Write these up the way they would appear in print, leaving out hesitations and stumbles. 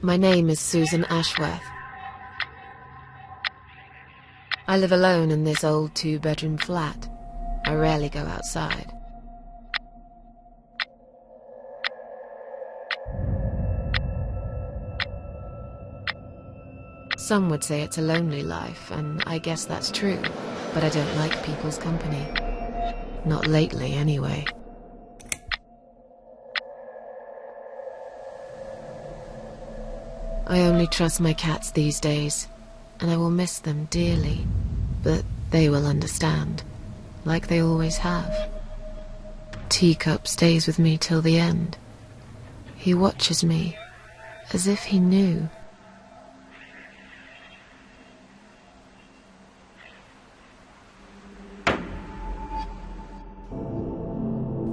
My name is Susan Ashworth. I live alone in this old 2-bedroom flat. I rarely go outside. Some would say it's a lonely life, and I guess that's true, but I don't like people's company. Not lately, anyway. I only trust my cats these days, and I will miss them dearly, but they will understand, like they always have. Teacup stays with me till the end. He watches me, as if he knew.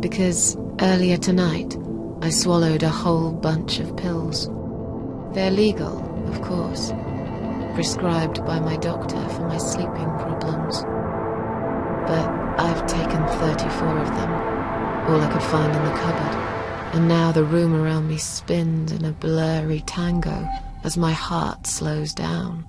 Because earlier tonight, I swallowed a whole bunch of pills. They're legal, of course, prescribed by my doctor for my sleeping problems. But I've taken 34 of them, all I could find in the cupboard, and now the room around me spins in a blurry tango as my heart slows down.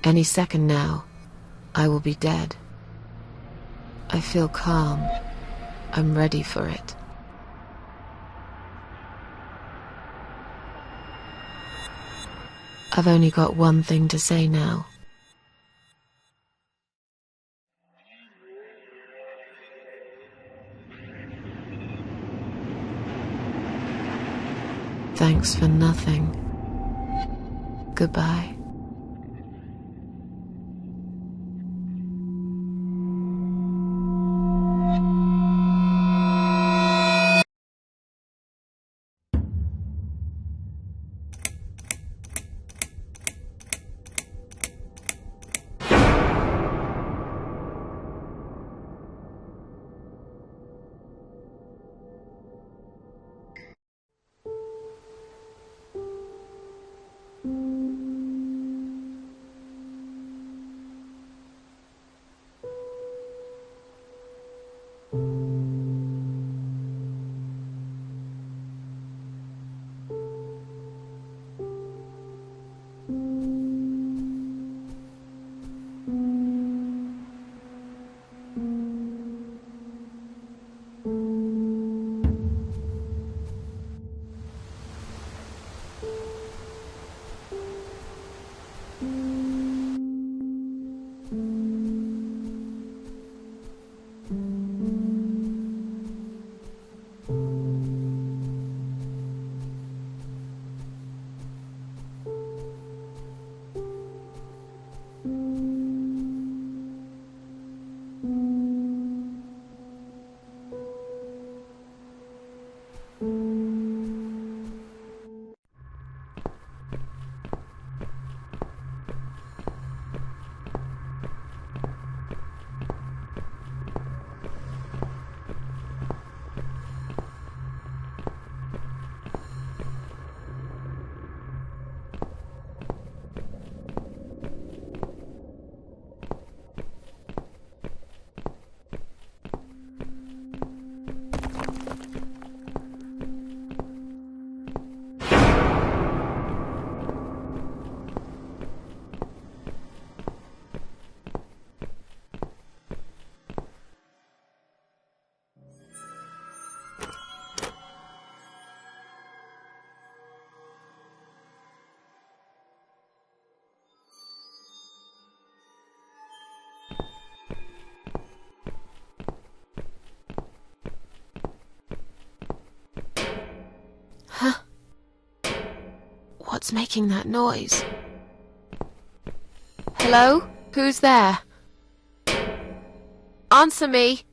Any second now, I will be dead. I feel calm. I'm ready for it. I've only got one thing to say now. Thanks for nothing. Goodbye. Huh? What's making that noise? Hello? Who's there? Answer me!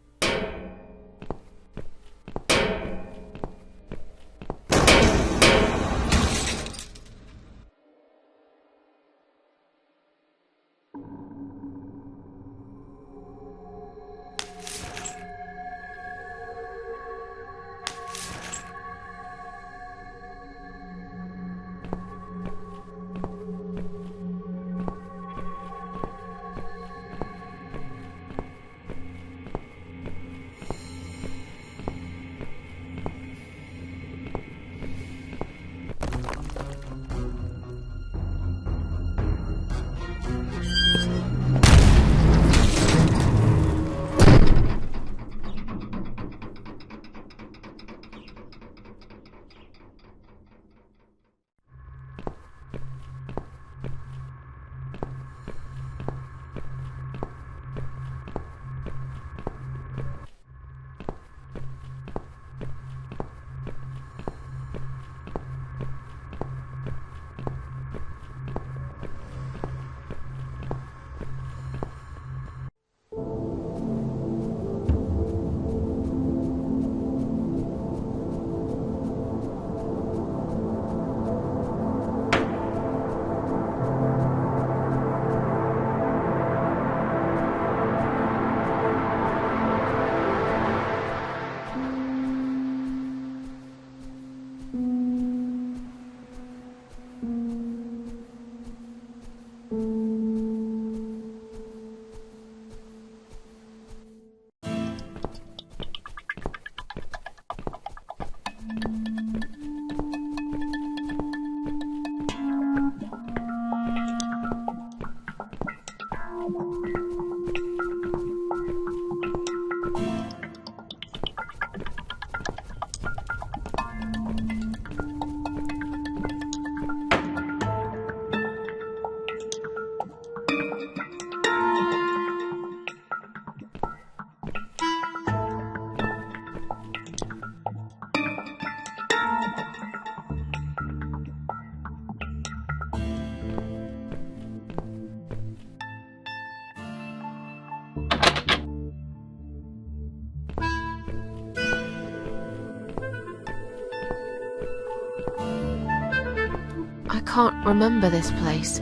can't remember this place.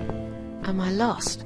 Am I lost?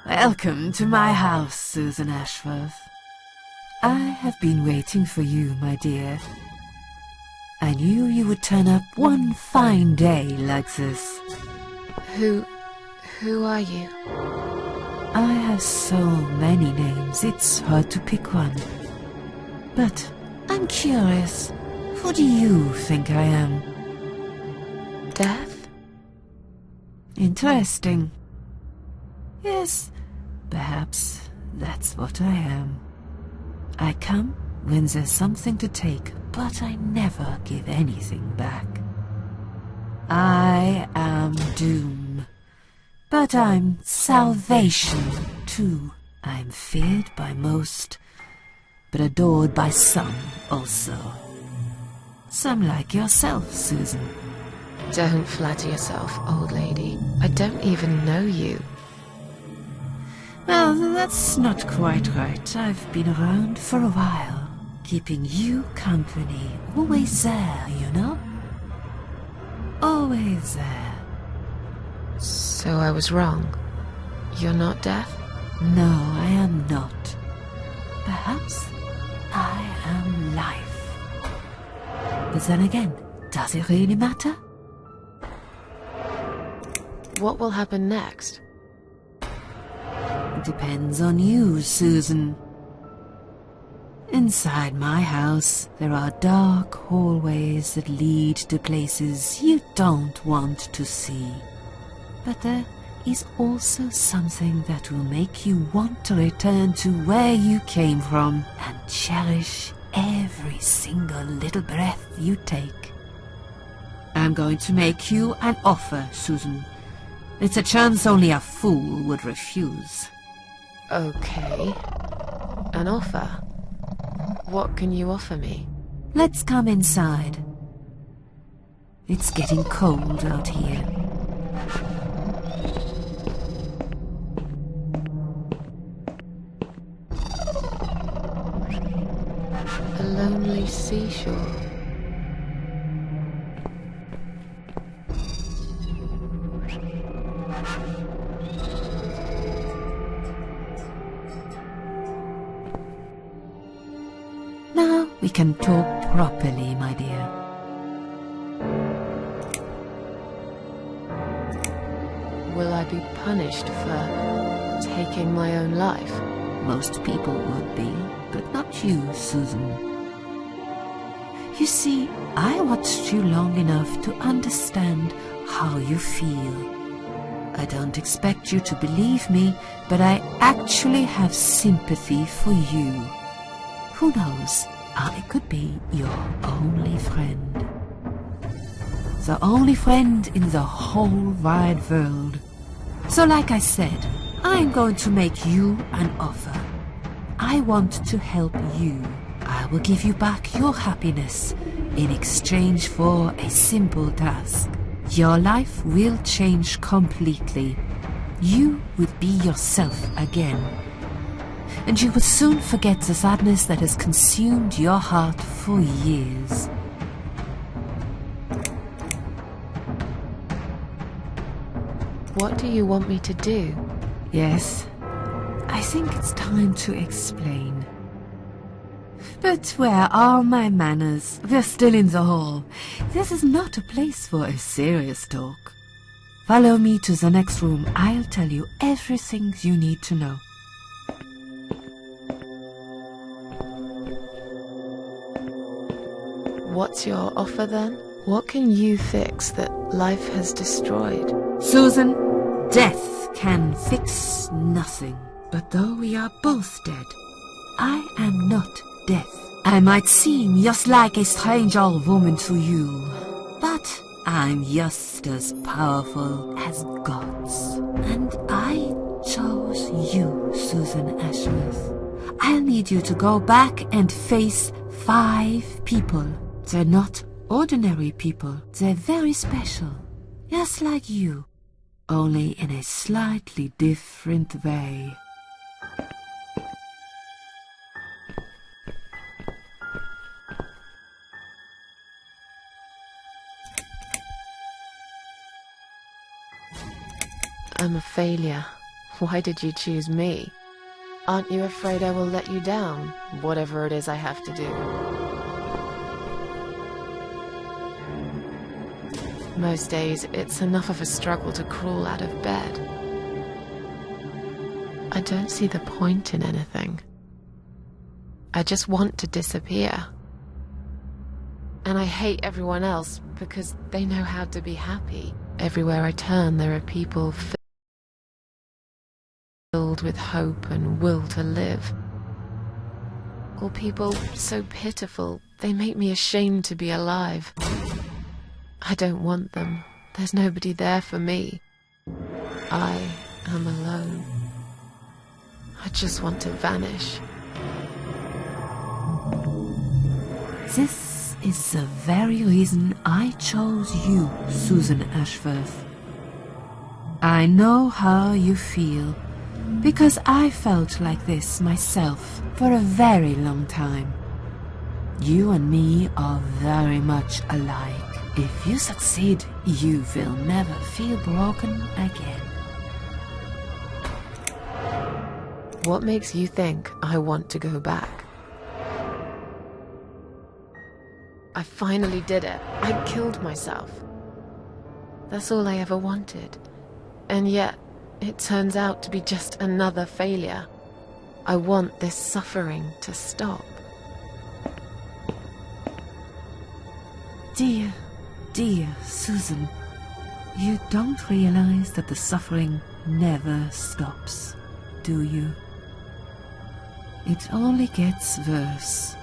Welcome to my house, Susan Ashworth. I have been waiting for you, my dear. I knew you would turn up one fine day like this. Who are you? I have so many names, it's hard to pick one. But I'm curious, who do you think I am? Death? Interesting. Yes, perhaps that's what I am. I come when there's something to take, but I never give anything back. I am doom, but I'm salvation too. I'm feared by most, but adored by some also. Some like yourself, Susan. Don't flatter yourself, old lady. I don't even know you. Well, that's not quite right. I've been around for a while, keeping you company. Always there, you know? Always there. So I was wrong. You're not deaf? No, I am not. Perhaps I am life. But then again, does it really matter? What will happen next? It depends on you, Susan. Inside my house, there are dark hallways that lead to places you don't want to see. But there is also something that will make you want to return to where you came from and cherish every single little breath you take. I'm going to make you an offer, Susan. It's a chance only a fool would refuse. Okay. An offer? What can you offer me? Let's come inside. It's getting cold out here. A lonely seashore. Now we can talk properly, my dear. Will I be punished for taking my own life? Most people would be, but not you, Susan. You see, I watched you long enough to understand how you feel. I don't expect you to believe me, but I actually have sympathy for you. Who knows, I could be your only friend. The only friend in the whole wide world. So like I said, I'm going to make you an offer. I want to help you. I will give you back your happiness in exchange for a simple task. Your life will change completely. You will be yourself again. And you will soon forget the sadness that has consumed your heart for years. What do you want me to do? Yes, I think it's time to explain. But where are my manners? We're still in the hall. This is not a place for a serious talk. Follow me to the next room. I'll tell you everything you need to know. What's your offer then? What can you fix that life has destroyed? Susan, death can fix nothing. But though we are both dead, I am not death. I might seem just like a strange old woman to you, but I'm just as powerful as gods. And I chose you, Susan Ashworth. I'll need you to go back and face 5 people. They're not ordinary people. They're very special, just like you, only in a slightly different way. I'm a failure. Why did you choose me? Aren't you afraid I will let you down, whatever it is I have to do? Most days, it's enough of a struggle to crawl out of bed. I don't see the point in anything. I just want to disappear. And I hate everyone else because they know how to be happy. Everywhere I turn, there are people filled with hope and will to live. Or people so pitiful, they make me ashamed to be alive. I don't want them. There's nobody there for me. I am alone. I just want to vanish. This is the very reason I chose you, Susan Ashworth. I know how you feel, because I felt like this myself for a very long time. You and me are very much alike. If you succeed, you will never feel broken again. What makes you think I want to go back? I finally did it. I killed myself. That's all I ever wanted. And yet, it turns out to be just another failure. I want this suffering to stop. Dear, dear Susan, you don't realize that the suffering never stops, do you? It only gets worse.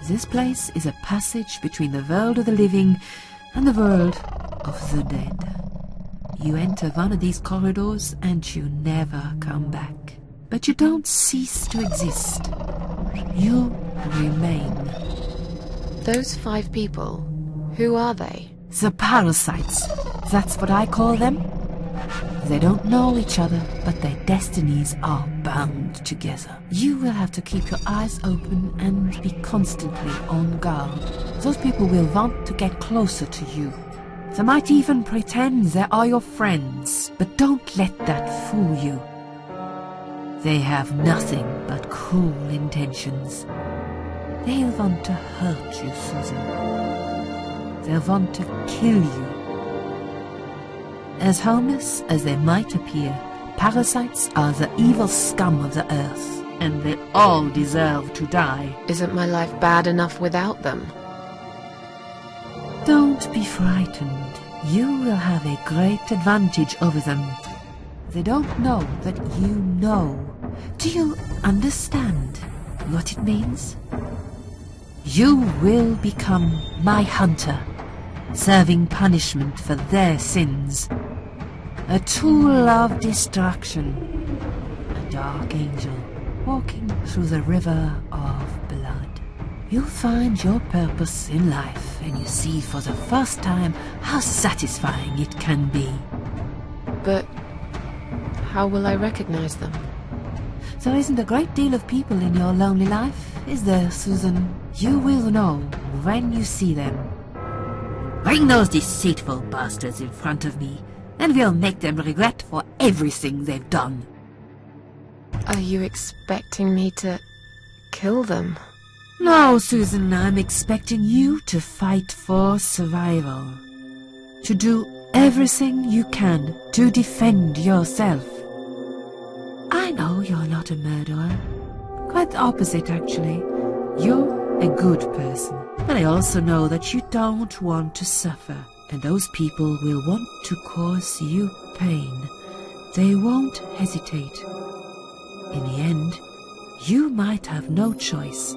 This place is a passage between the world of the living and the world of the dead. You enter one of these corridors and you never come back. But you don't cease to exist. You remain. Those 5 people, who are they? The parasites, that's what I call them. They don't know each other, but their destinies are bound together. You will have to keep your eyes open and be constantly on guard. Those people will want to get closer to you. They might even pretend they are your friends, but don't let that fool you. They have nothing but cruel intentions. They'll want to hurt you, Susan. They'll want to kill you. As harmless as they might appear, parasites are the evil scum of the earth, and they all deserve to die. Isn't my life bad enough without them? Don't be frightened. You will have a great advantage over them. They don't know that you know. Do you understand what it means? You will become my hunter, serving punishment for their sins. A tool of destruction. A dark angel walking through the river of blood. You'll find your purpose in life, and you see for the first time how satisfying it can be. But how will I recognize them? There isn't a great deal of people in your lonely life, is there, Susan? You will know when you see them. Bring those deceitful bastards in front of me, and we'll make them regret for everything they've done. Are you expecting me to kill them? No, Susan, I'm expecting you to fight for survival. To do everything you can to defend yourself. I know you're not a murderer. Quite the opposite, actually. You're a good person. But I also know that you don't want to suffer. And those people will want to cause you pain. They won't hesitate. In the end, you might have no choice.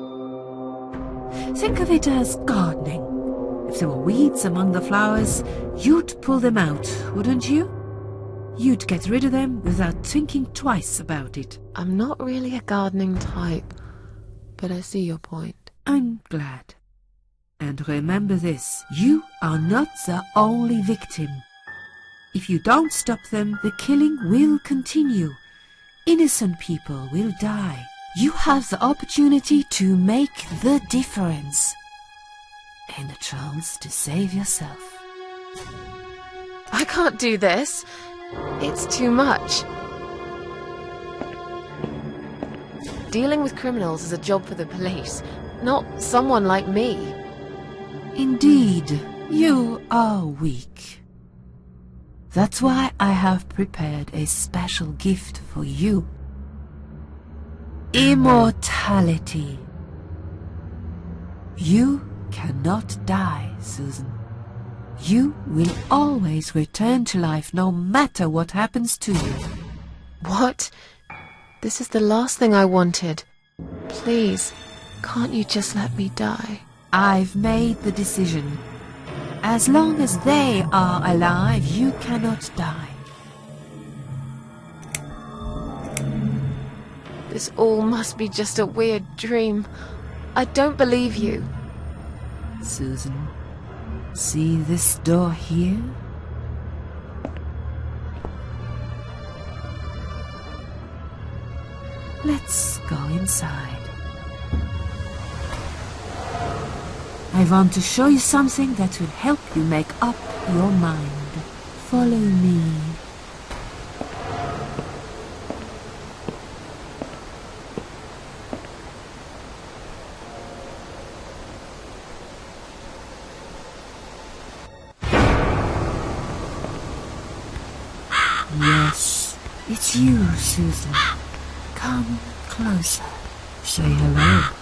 Think of it as gardening. If there were weeds among the flowers, you'd pull them out, wouldn't you? You'd get rid of them without thinking twice about it. I'm not really a gardening type, but I see your point. I'm glad. And remember this, you are not the only victim. If you don't stop them, the killing will continue. Innocent people will die. You have the opportunity to make the difference. And a chance to save yourself. I can't do this. It's too much. Dealing with criminals is a job for the police, not someone like me. Indeed, you are weak. That's why I have prepared a special gift for you. Immortality. You cannot die, Susan. You will always return to life no matter what happens to you. What? This is the last thing I wanted. Please, can't you just let me die? I've made the decision. As long as they are alive, you cannot die. This all must be just a weird dream. I don't believe you. Susan, see this door here? Let's go inside. I want to show you something that will help you make up your mind. Follow me. Yes, it's you, Susan. Come closer. Say hello.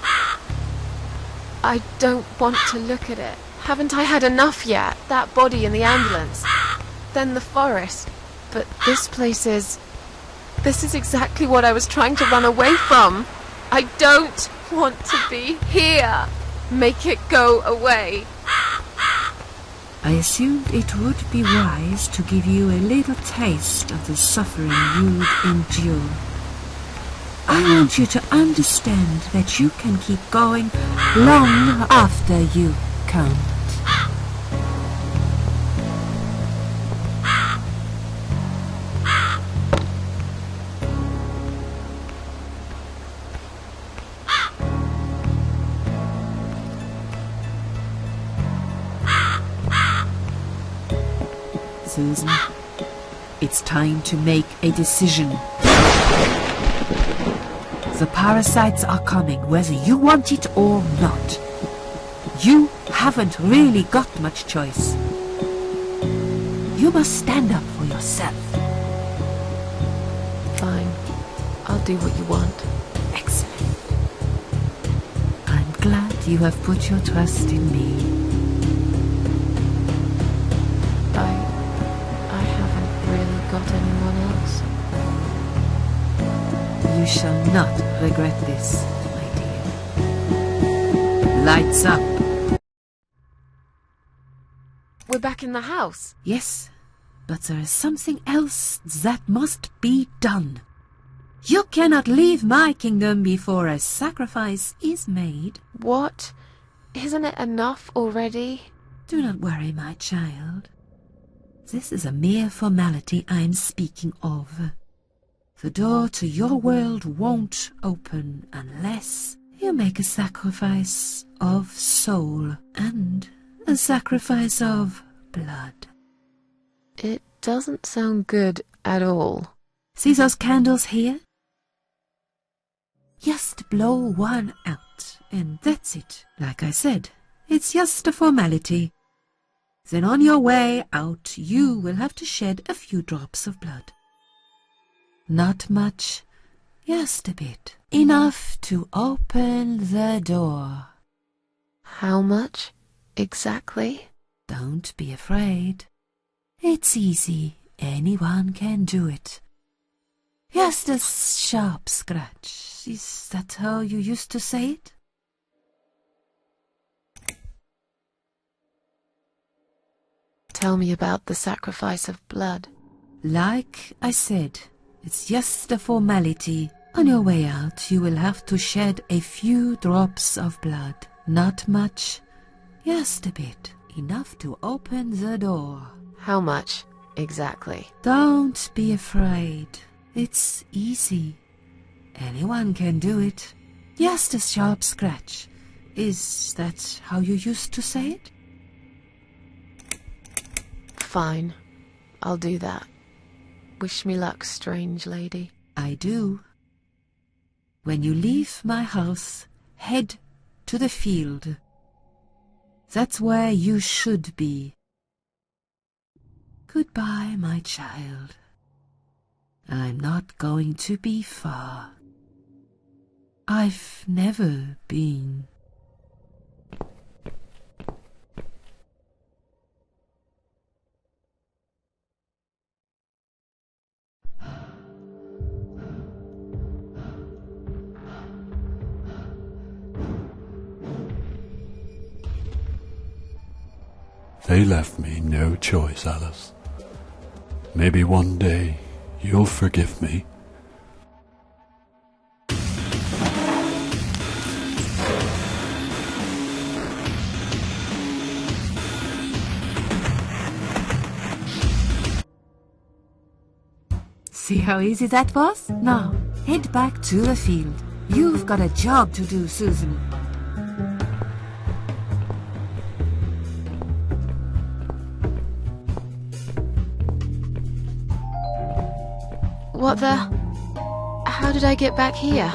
I don't want to look at it. Haven't I had enough yet? That body in the ambulance. Then the forest. But this place is... This is exactly what I was trying to run away from. I don't want to be here. Make it go away. I assumed it would be wise to give you a little taste of the suffering you'd endure. I want you to understand that you can keep going long after you can't. Susan. It's time to make a decision. The parasites are coming, whether you want it or not. You haven't really got much choice. You must stand up for yourself. Fine. I'll do what you want. Excellent. I'm glad you have put your trust in me. I haven't really got anyone else. You shall not regret this, my dear. Lights up. We're back in the house. Yes, but there is something else that must be done. You cannot leave my kingdom before a sacrifice is made. What? Isn't it enough already? Do not worry, my child. This is a mere formality I'm speaking of. The door to your world won't open unless you make a sacrifice of soul and a sacrifice of blood. It doesn't sound good at all. See those candles here? Just blow one out, and that's it. Like I said, it's just a formality. Then on your way out, you will have to shed a few drops of blood. Not much, just a bit. Enough to open the door. How much exactly? Don't be afraid. It's easy. Anyone can do it. Just a sharp scratch. Is that how you used to say it? Tell me about the sacrifice of blood. Like I said, it's just a formality. On your way out, you will have to shed a few drops of blood. Not much, just a bit. Enough to open the door. How much exactly? Don't be afraid. It's easy. Anyone can do it. Just a sharp scratch. Is that how you used to say it? Fine. I'll do that. Wish me luck, strange lady. I do. When you leave my house, head to the field. That's where you should be. Goodbye, my child. I'm not going to be far. I've never been. They left me no choice, Alice. Maybe one day you'll forgive me. See how easy that was? Now, head back to the field. You've got a job to do, Susan. What the? How did I get back here?